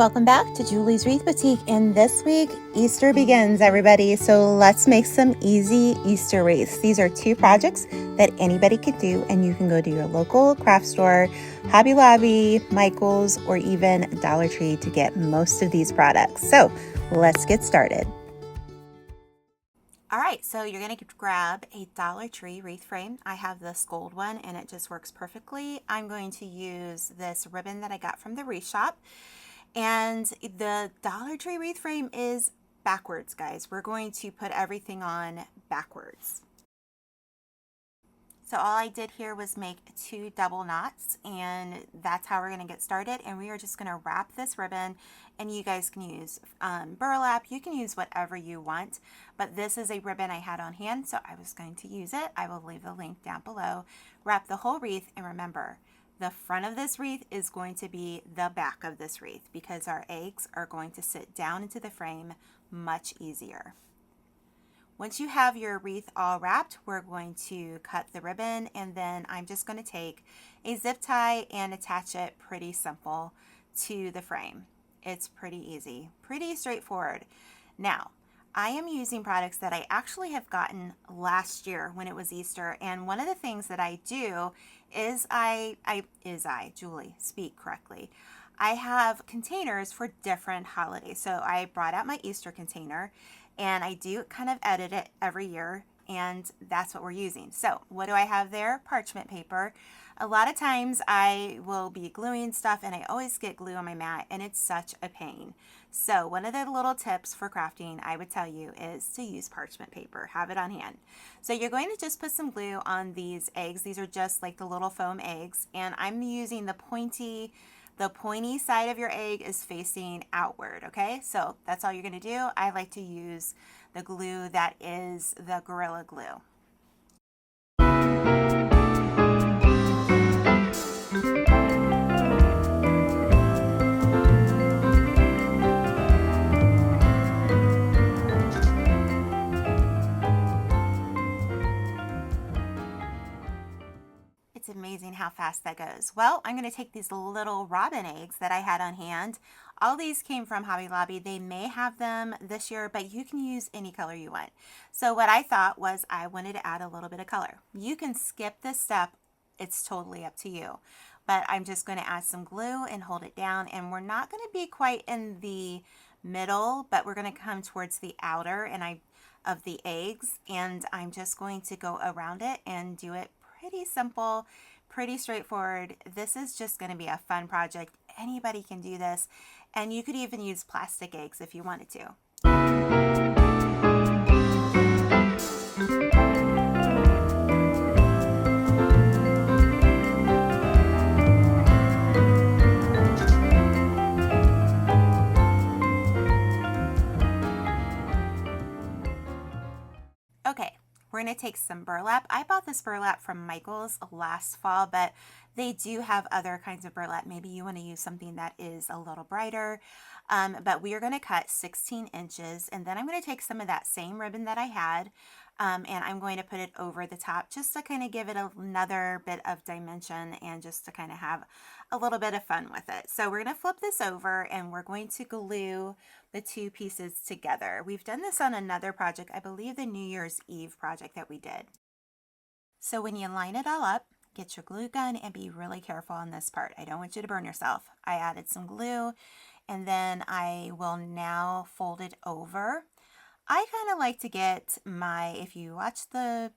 Welcome back to Julie's Wreath Boutique, and this week Easter begins, everybody, so let's make some easy Easter wreaths. These are two projects that anybody could do, and you can go to your local craft store, Hobby Lobby, Michael's, or even Dollar Tree to get most of these products. So let's get started. All right, so you're going to grab a Dollar Tree wreath frame. I have this gold one and it just works perfectly. I'm going to use this ribbon that I got from the wreath shop. And the Dollar Tree wreath frame is backwards, guys. We're going to put everything on backwards. So all I did here was make 2 double knots, and that's how we're going to get started. And we are just going to wrap this ribbon, and you guys can use burlap. You can use whatever you want, but this is a ribbon I had on hand, so I was going to use it. I will leave the link down below. Wrap the whole wreath, and remember, the front of this wreath is going to be the back of this wreath because our eggs are going to sit down into the frame much easier. Once you have your wreath all wrapped, we're going to cut the ribbon, and then I'm just going to take a zip tie and attach it pretty simple to the frame. It's pretty easy, pretty straightforward. Now, I am using products that I actually have gotten last year when it was Easter, and one of the things that I do is Julie, speak correctly. I have containers for different holidays. So I brought out my Easter container, and I do kind of edit it every year, and that's what we're using. So what do I have there? Parchment paper. A lot of times I will be gluing stuff, and I always get glue on my mat, and it's such a pain. So one of the little tips for crafting I would tell you is to use parchment paper. Have it on hand. So you're going to just put some glue on these eggs. These are just like the little foam eggs, and I'm using the pointy side of your egg is facing outward, okay? So that's all you're going to do. I like to use the glue that is the Gorilla Glue. It's amazing how fast that goes. Well, I'm going to take these little robin eggs that I had on hand. All these came from Hobby Lobby. They may have them this year, but you can use any color you want. So what I thought was I wanted to add a little bit of color. You can skip this step. It's totally up to you. But I'm just going to add some glue and hold it down. And we're not going to be quite in the middle, but we're going to come towards the outer of the eggs. And I'm just going to go around it and do it pretty simple, pretty straightforward. This is just going to be a fun project. Anybody can do this, and you could even use plastic eggs if you wanted to. Okay. We're going to take some burlap. I bought this burlap from Michael's last fall, but they do have other kinds of burlap. Maybe you want to use something that is a little brighter. But we are going to cut 16 inches, and then I'm going to take some of that same ribbon that I had, and I'm going to put it over the top just to kind of give it another bit of dimension and just to kind of have a little bit of fun with it. So we're going to flip this over, and we're going to glue the two pieces together. We've done this on another project, I believe the New Year's Eve project that we did. So when you line it all up, get your glue gun and be really careful on this part. I don't want you to burn yourself. I added some glue, and then I will now fold it over. I kind of like to get if you watch the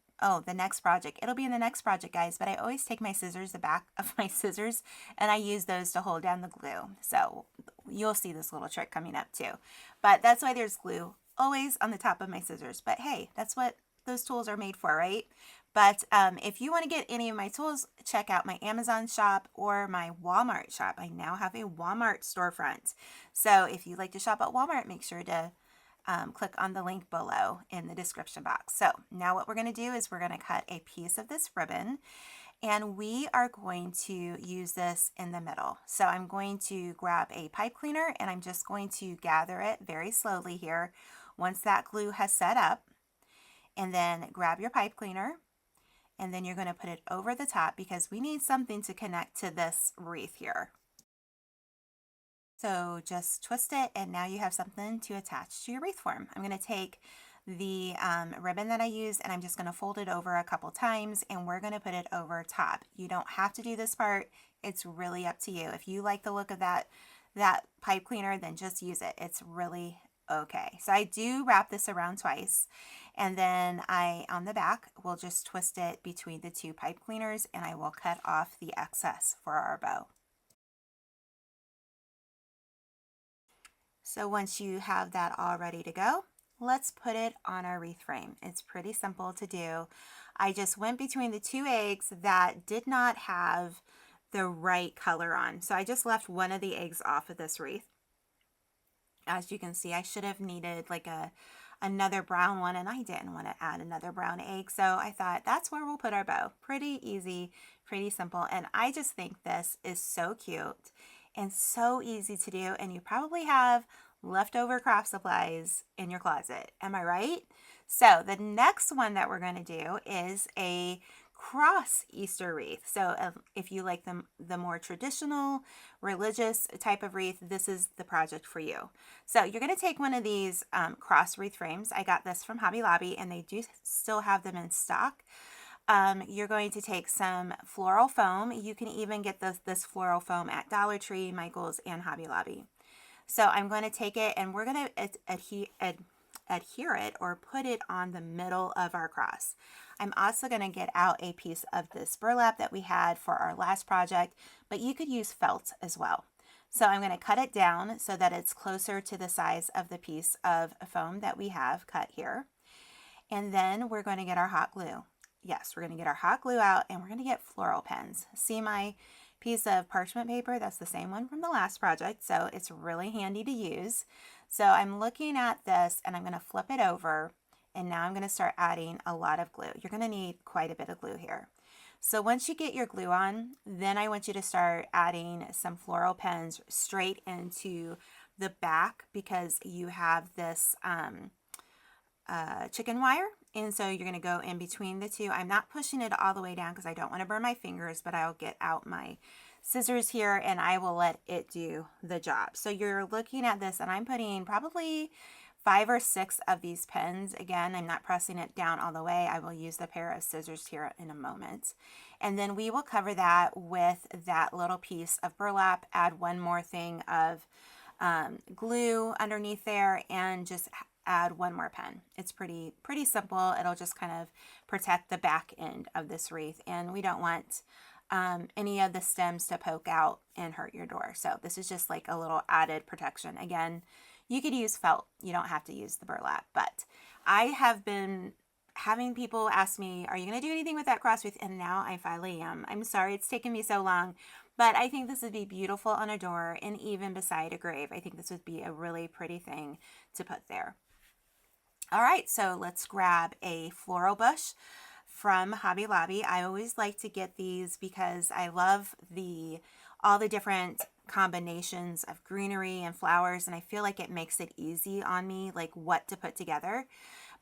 next project, it'll be in the next project, guys, but I always take my scissors, the back of my scissors, and I use those to hold down the glue. So you'll see this little trick coming up too. But that's why there's glue always on the top of my scissors. But hey, that's what those tools are made for, right? But if you want to get any of my tools, check out my Amazon shop or my Walmart shop. I now have a Walmart storefront. So if you like to shop at Walmart, make sure to click on the link below in the description box. So now what we're going to do is we're going to cut a piece of this ribbon, and we are going to use this in the middle. So I'm going to grab a pipe cleaner, and I'm just going to gather it very slowly here once that glue has set up. And then grab your pipe cleaner, and then you're going to put it over the top because we need something to connect to this wreath here. So just twist it and now you have something to attach to your wreath form. I'm going to take the ribbon that I used and I'm just going to fold it over a couple times and we're going to put it over top. You don't have to do this part. It's really up to you. If you like the look of that pipe cleaner, then just use it. It's really okay. So I do wrap this around twice and then on the back, will just twist it between the two pipe cleaners and I will cut off the excess for our bow. So once you have that all ready to go, let's put it on our wreath frame. It's pretty simple to do. I just went between the two eggs that did not have the right color on. So I just left one of the eggs off of this wreath. As you can see, I should have needed like another brown one and I didn't want to add another brown egg. So I thought that's where we'll put our bow. Pretty easy, pretty simple. And I just think this is so cute and so easy to do. And you probably have leftover craft supplies in your closet. Am I right? So the next one that we're going to do is a cross Easter wreath. So if you like the more traditional religious type of wreath, this is the project for you. So you're going to take one of these cross wreath frames. I got this from Hobby Lobby and they do still have them in stock. You're going to take some floral foam. You can even get this floral foam at Dollar Tree, Michael's, and Hobby Lobby. So I'm going to take it and we're going to adhere it or put it on the middle of our cross. I'm also going to get out a piece of this burlap that we had for our last project, but you could use felt as well. So I'm going to cut it down so that it's closer to the size of the piece of foam that we have cut here. And then we're going to get our hot glue. Yes, we're going to get our hot glue out and we're going to get floral pens. See my piece of parchment paper? That's the same one from the last project, so it's really handy to use. So I'm looking at this and I'm going to flip it over and now I'm going to start adding a lot of glue. You're going to need quite a bit of glue here. So once you get your glue on, then I want you to start adding some floral pens straight into the back because you have this chicken wire. And so you're going to go in between the two. I'm not pushing it all the way down because I don't want to burn my fingers, but I'll get out my scissors here and I will let it do the job. So you're looking at this and I'm putting probably 5 or 6 of these pens. Again, I'm not pressing it down all the way. I will use the pair of scissors here in a moment. And then we will cover that with that little piece of burlap, add one more thing of glue underneath there and just add one more pen. It's pretty simple. It'll just kind of protect the back end of this wreath and we don't want any of the stems to poke out and hurt your door. So this is just like a little added protection. Again, you could use felt. You don't have to use the burlap, but I have been having people ask me, are you going to do anything with that cross wreath? And now I finally am. I'm sorry it's taken me so long, but I think this would be beautiful on a door and even beside a grave. I think this would be a really pretty thing to put there. All right, so let's grab a floral bush from Hobby Lobby. I always like to get these because I love all the different combinations of greenery and flowers, and I feel like it makes it easy on me, like what to put together.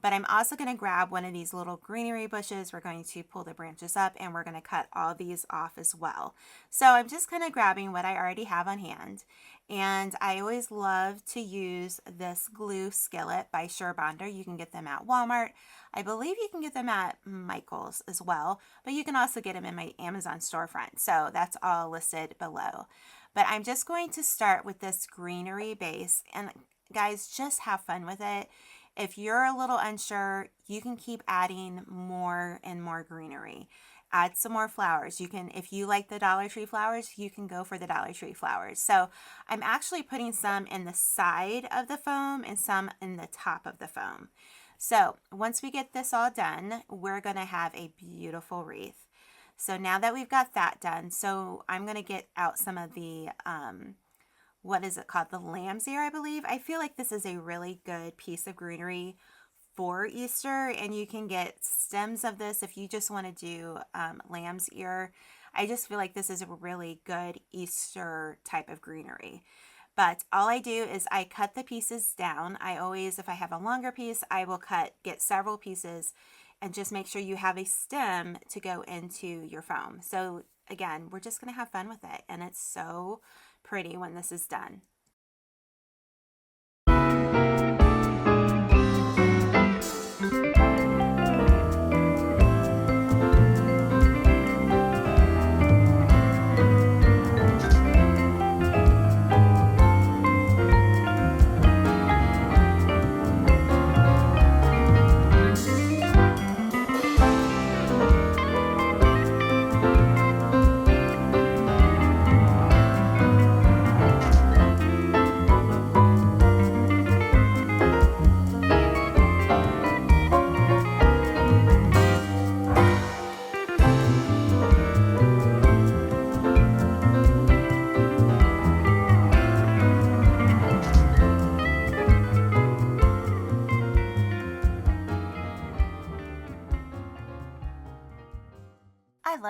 But I'm also going to grab one of these little greenery bushes. We're going to pull the branches up and we're going to cut all these off as well. So I'm just kind of grabbing what I already have on hand. And I always love to use this glue skillet by SureBonder. You can get them at Walmart. I believe you can get them at Michael's as well, but you can also get them in my Amazon storefront. So that's all listed below. But I'm just going to start with this greenery base. And guys, just have fun with it. If you're a little unsure, you can keep adding more and more greenery. Add some more flowers. You can, if you like the Dollar Tree flowers, you can go for the Dollar Tree flowers. So I'm actually putting some in the side of the foam and some in the top of the foam. So once we get this all done, we're going to have a beautiful wreath. So now that we've got that done, so I'm going to get out some of the what is it called? The lamb's ear, I believe. I feel like this is a really good piece of greenery for Easter, and you can get stems of this if you just want to do lamb's ear. I just feel like this is a really good Easter type of greenery. But all I do is I cut the pieces down. I always, if I have a longer piece, I will get several pieces and just make sure you have a stem to go into your foam. So again, we're just going to have fun with it, and it's so pretty when this is done.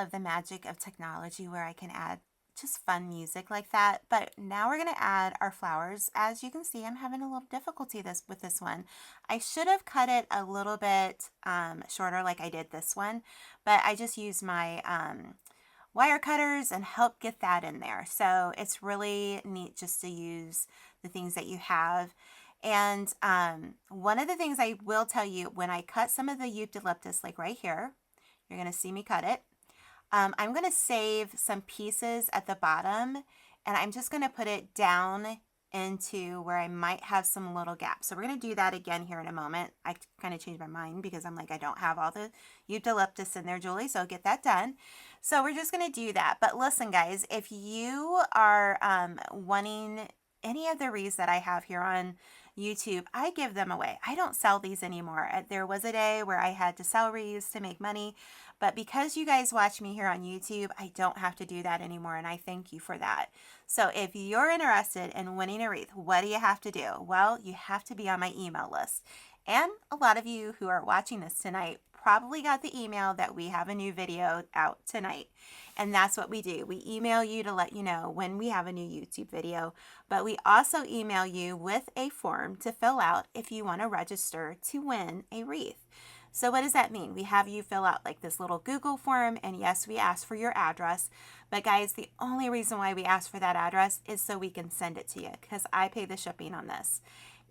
love the magic of technology where I can add just fun music like that. But now we're going to add our flowers. As you can see, I'm having a little difficulty with this one. I should have cut it a little bit shorter like I did this one, but I just used my wire cutters and help get that in there. So it's really neat just to use the things that you have. And one of the things I will tell you, when I cut some of the eucalyptus, like right here, you're going to see me cut it. I'm going to save some pieces at the bottom, and I'm just going to put it down into where I might have some little gaps. So we're going to do that again here in a moment. I kind of changed my mind because I'm like, I don't have all the eucalyptus in there, Julie, so get that done. So we're just going to do that. But listen, guys, if you are wanting any of the wreaths that I have here on YouTube, I give them away. I don't sell these anymore. There was a day where I had to sell wreaths to make money, but because you guys watch me here on YouTube, I don't have to do that anymore, and I thank you for that. So if you're interested in winning a wreath, what do you have to do? Well, you have to be on my email list. And a lot of you who are watching this tonight probably got the email that we have a new video out tonight. And that's what we do. We email you to let you know when we have a new YouTube video, but we also email you with a form to fill out if you want to register to win a wreath. So what does that mean? We have you fill out like this little Google form, and yes, we ask for your address. But guys, the only reason why we ask for that address is so we can send it to you, because I pay the shipping on this.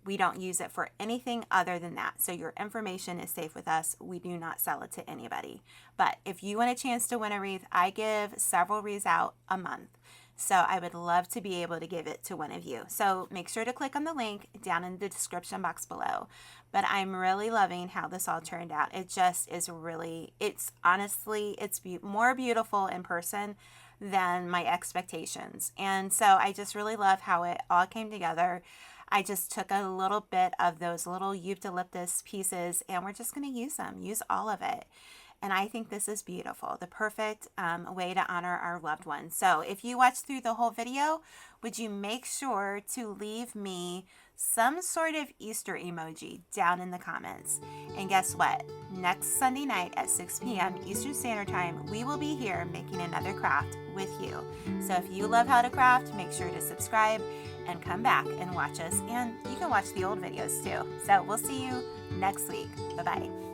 We don't use it for anything other than that. So your information is safe with us. We do not sell it to anybody. But if you want a chance to win a wreath, I give several wreaths out a month. So I would love to be able to give it to one of you. So make sure to click on the link down in the description box below. But I'm really loving how this all turned out. It just is really, it's honestly, it's more beautiful in person than my expectations. And so I just really love how it all came together. I just took a little bit of those little eucalyptus pieces, and we're just going to use all of it. And I think this is beautiful, the perfect way to honor our loved ones. So if you watch through the whole video, would you make sure to leave me some sort of Easter emoji down in the comments? And guess what? Next Sunday night at 6 p.m. Eastern Standard Time, we will be here making another craft with you. So if you love how to craft, make sure to subscribe and come back and watch us. And you can watch the old videos too. So we'll see you next week. Bye-bye.